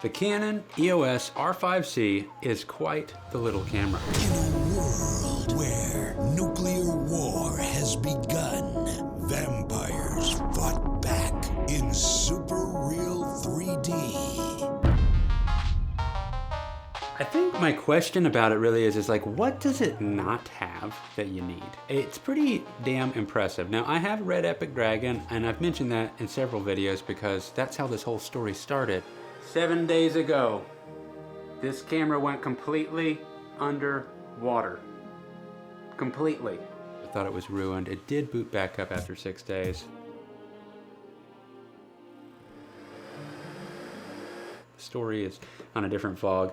The Canon EOS R5C is quite the little camera. In a world where nuclear war has begun, vampires fought back in super real 3D. I think my question about it really is like, what does it not have that you need? It's pretty damn impressive. Now, I have Red Epic Dragon, and I've mentioned that in several videos because that's how this whole story started. 7 days ago, this camera went completely underwater. Completely. I thought it was ruined. It did boot back up after 6 days. The story is on a different vlog.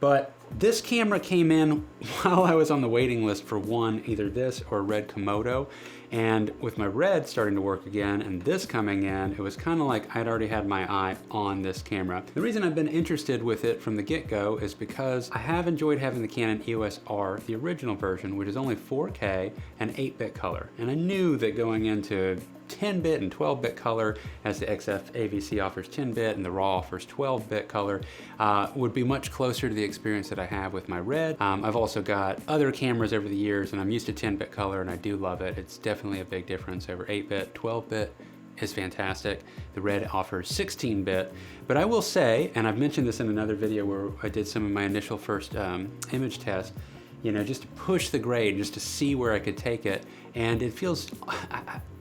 But this camera came in while I was on the waiting list for one, either this or Red Komodo. And with my Red starting to work again and this coming in, it was kind of like I'd already had my eye on this camera. The reason I've been interested with it from the get-go is because I have enjoyed having the Canon EOS R, the original version, which is only 4K and 8-bit color. And I knew that going into 10-bit and 12-bit color, as the XF AVC offers 10-bit and the RAW offers 12-bit color, would be much closer to the experience that I have with my Red. I've also got other cameras over the years, and I'm used to 10-bit color, and I do love it. It's definitely a big difference over 8-bit. 12-bit is fantastic. The Red offers 16-bit, but I will say, and I've mentioned this in another video where I did some of my initial first image test, you know, just to push the grade, just to see where I could take it, and it feels,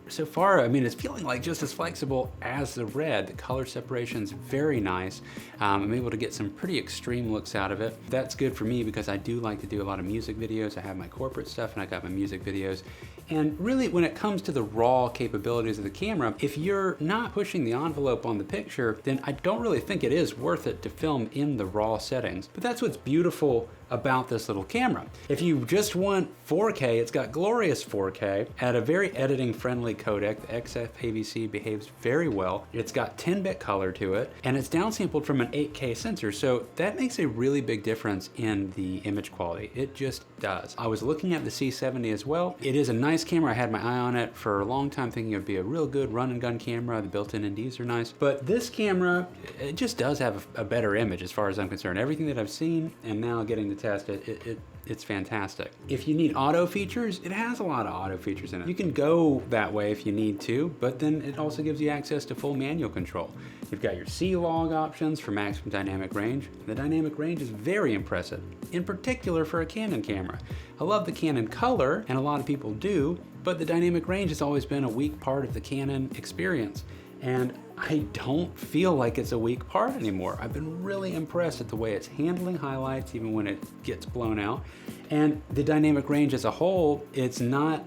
so far, I mean, it's feeling like just as flexible as the Red. The color separation's very nice. I'm able to get some pretty extreme looks out of it. That's good for me because I do like to do a lot of music videos. I have my corporate stuff and I got my music videos. And really, when it comes to the raw capabilities of the camera, if you're not pushing the envelope on the picture, then I don't really think it is worth it to film in the raw settings. But that's what's beautiful about this little camera. If you just want 4K, it's got glorious 4K at a very editing friendly codec. The XF AVC behaves very well. It's got 10-bit color to it, and it's downsampled from an 8K sensor, so that makes a really big difference in the image quality. It just does. I was looking at the C70 as well. It is a nice camera. I had my eye on it for a long time thinking it would be a real good run and gun camera. The built-in NDs are nice, but this camera, it just does have a better image as far as I'm concerned. Everything that I've seen and now getting to test it, it's fantastic. If you need auto features, it has a lot of auto features in it. You can go that way if you need to, but then it also gives you access to full manual control. You've got your C-Log options for maximum dynamic range. The dynamic range is very impressive, in particular for a Canon camera. I love the Canon color, and a lot of people do, but the dynamic range has always been a weak part of the Canon experience. And I don't feel like it's a weak part anymore. I've been really impressed at the way it's handling highlights even when it gets blown out. And the dynamic range as a whole, it's not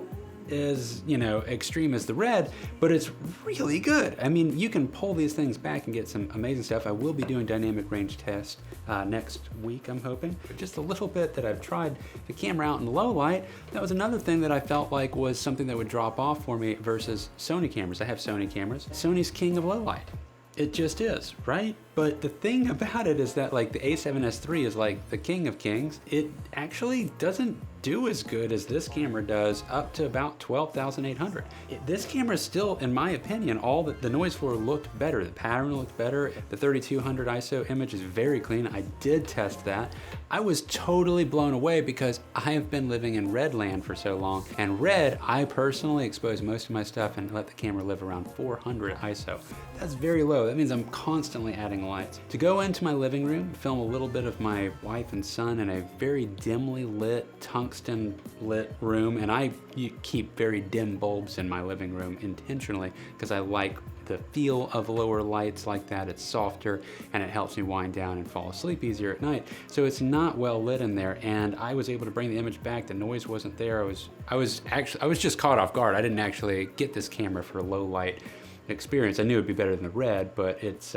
as, you know, extreme as the Red, but it's really good. I mean, you can pull these things back and get some amazing stuff. I will be doing dynamic range tests next week, I'm hoping. But just a little bit that I've tried the camera out in low light, that was another thing that I felt like was something that would drop off for me versus Sony cameras. I have Sony cameras. Sony's king of low light. It just is, right? But the thing about it is that like the A7S III is like the king of kings. It actually doesn't do as good as this camera does up to about 12,800. This camera is still, in my opinion, the noise floor looked better. The pattern looked better. The 3200 ISO image is very clean. I did test that. I was totally blown away because I have been living in Red land for so long. And Red, I personally expose most of my stuff and let the camera live around 400 ISO. That's very low. That means I'm constantly adding lights. To go into my living room, film a little bit of my wife and son in a very dimly lit, tungsten lit room, and I keep very dim bulbs in my living room intentionally because I like the feel of lower lights like that. It's softer and it helps me wind down and fall asleep easier at night. So it's not well lit in there, and I was able to bring the image back. The noise wasn't there. I was just caught off guard. I didn't actually get this camera for a low light experience. I knew it'd be better than the Red, but it's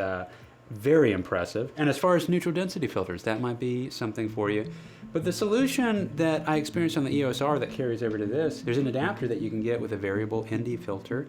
very impressive. And as far as neutral density filters, that might be something for you. But the solution that I experienced on the EOS R that carries over to this, there's an adapter that you can get with a variable ND filter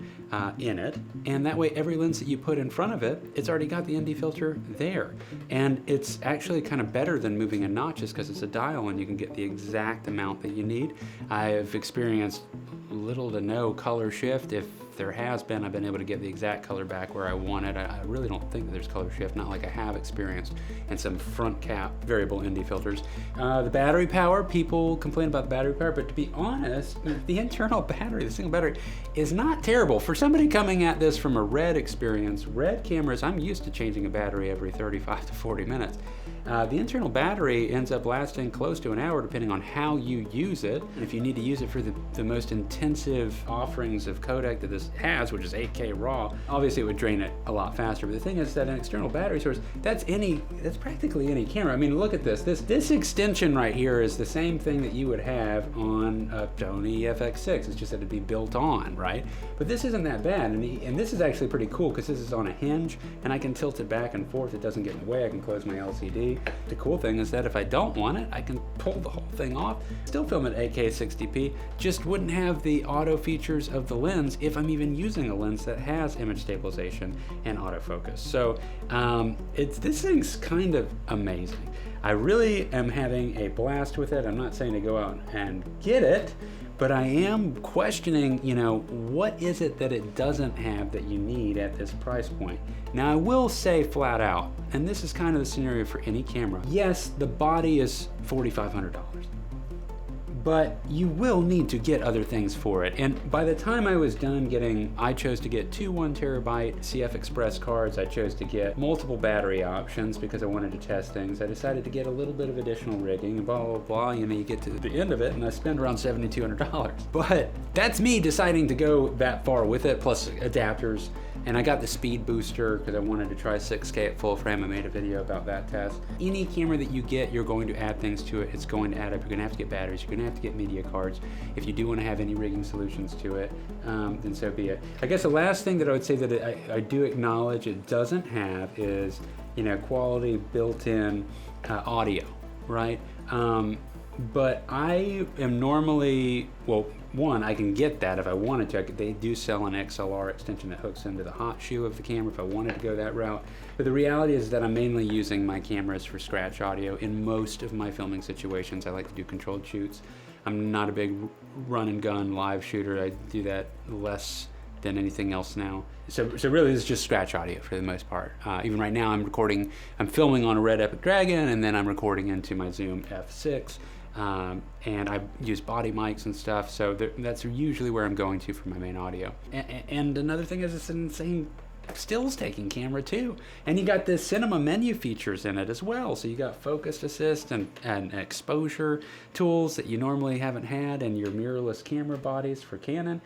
in it. And that way, every lens that you put in front of it, it's already got the ND filter there. And it's actually kind of better than moving in notches because it's a dial and you can get the exact amount that you need. I've experienced little to no color shift, if there has been, I've been able to get the exact color back where I want it. I really don't think that there's color shift, not like I have experienced in some front cap variable ND filters. The battery power, people complain about the battery power, but to be honest, the internal battery, the single battery, is not terrible. For somebody coming at this from a RED experience, RED cameras, I'm used to changing a battery every 35 to 40 minutes. The internal battery ends up lasting close to an hour depending on how you use it. And if you need to use it for the most intensive offerings of codec that this has, which is 8K RAW, obviously it would drain it a lot faster. But the thing is that an external battery source, that's practically any camera. I mean, look at this. This extension right here is the same thing that you would have on a Sony FX6. It's just that it'd be built on, right? But this isn't that bad. And this is actually pretty cool because this is on a hinge and I can tilt it back and forth. It doesn't get in the way. I can close my LCD. The cool thing is that if I don't want it, I can pull the whole thing off, still film at 8K 60p, just wouldn't have the auto features of the lens if I'm even using a lens that has image stabilization and autofocus. So this thing's kind of amazing. I really am having a blast with it. I'm not saying to go out and get it, but I am questioning, what is it that it doesn't have that you need at this price point? Now I will say flat out, and this is kind of the scenario for any camera, yes, the body is $4,500, but you will need to get other things for it. And by the time I was done I chose to get two 1 terabyte CF Express cards. I chose to get multiple battery options because I wanted to test things. I decided to get a little bit of additional rigging and blah, blah, blah. You get to the end of it and I spend around $7,200. But that's me deciding to go that far with it, plus adapters. And I got the speed booster because I wanted to try 6K at full frame. I made a video about that test. Any camera that you get, you're going to add things to it. It's going to add up. You're going to have to get batteries. You're going to have to get media cards. If you do want to have any rigging solutions to it, then so be it. I guess the last thing that I would say that I do acknowledge it doesn't have is, quality built-in audio, right? But I am normally, one, I can get that if I wanted to. They do sell an XLR extension that hooks into the hot shoe of the camera if I wanted to go that route. But the reality is that I'm mainly using my cameras for scratch audio in most of my filming situations. I like to do controlled shoots. I'm not a big run and gun live shooter. I do that less than anything else now. So really this is just scratch audio for the most part. Even right now I'm filming on a Red Epic Dragon and then I'm recording into my Zoom F6. And I use body mics and stuff, so that's usually where I'm going to for my main audio. And another thing is it's an insane stills taking camera too. And you got the cinema menu features in it as well. So you got focus assist and exposure tools that you normally haven't had in your mirrorless camera bodies for Canon.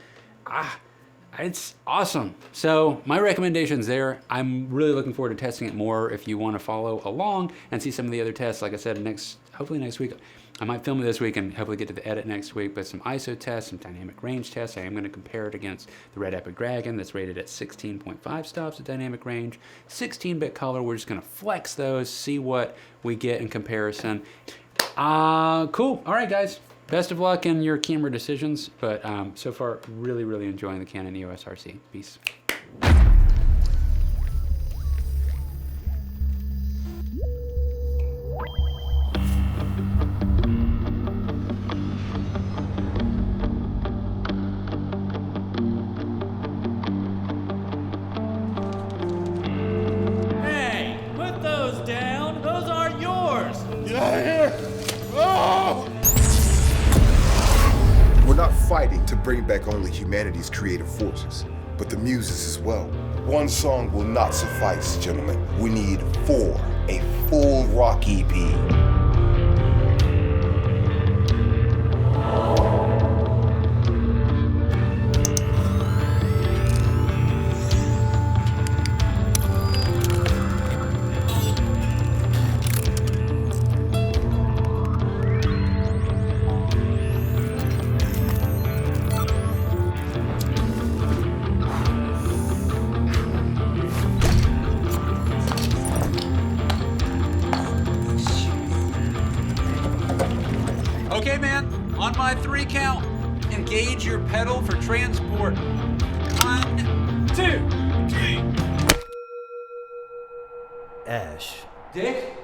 It's awesome. So my recommendation's there. I'm really looking forward to testing it more. If you want to follow along and see some of the other tests, like I said, hopefully next week. I might film it this week and hopefully get to the edit next week, but some ISO tests, some dynamic range tests. I am going to compare it against the Red Epic Dragon that's rated at 16.5 stops of dynamic range, 16-bit color. We're just going to flex those, see what we get in comparison. Cool. All right, guys. Best of luck in your camera decisions, but so far, really, really enjoying the Canon EOS R5C. Peace. Hey, put those down. Those aren't yours. Get out of here! Oh! We're not fighting to bring back only humanity's creative forces, but the muses as well. One song will not suffice, gentlemen. We need 4, a full rock EP. Okay, man, on my 3 count, engage your pedal for transport. 1, 2, 3. Ash. Dick?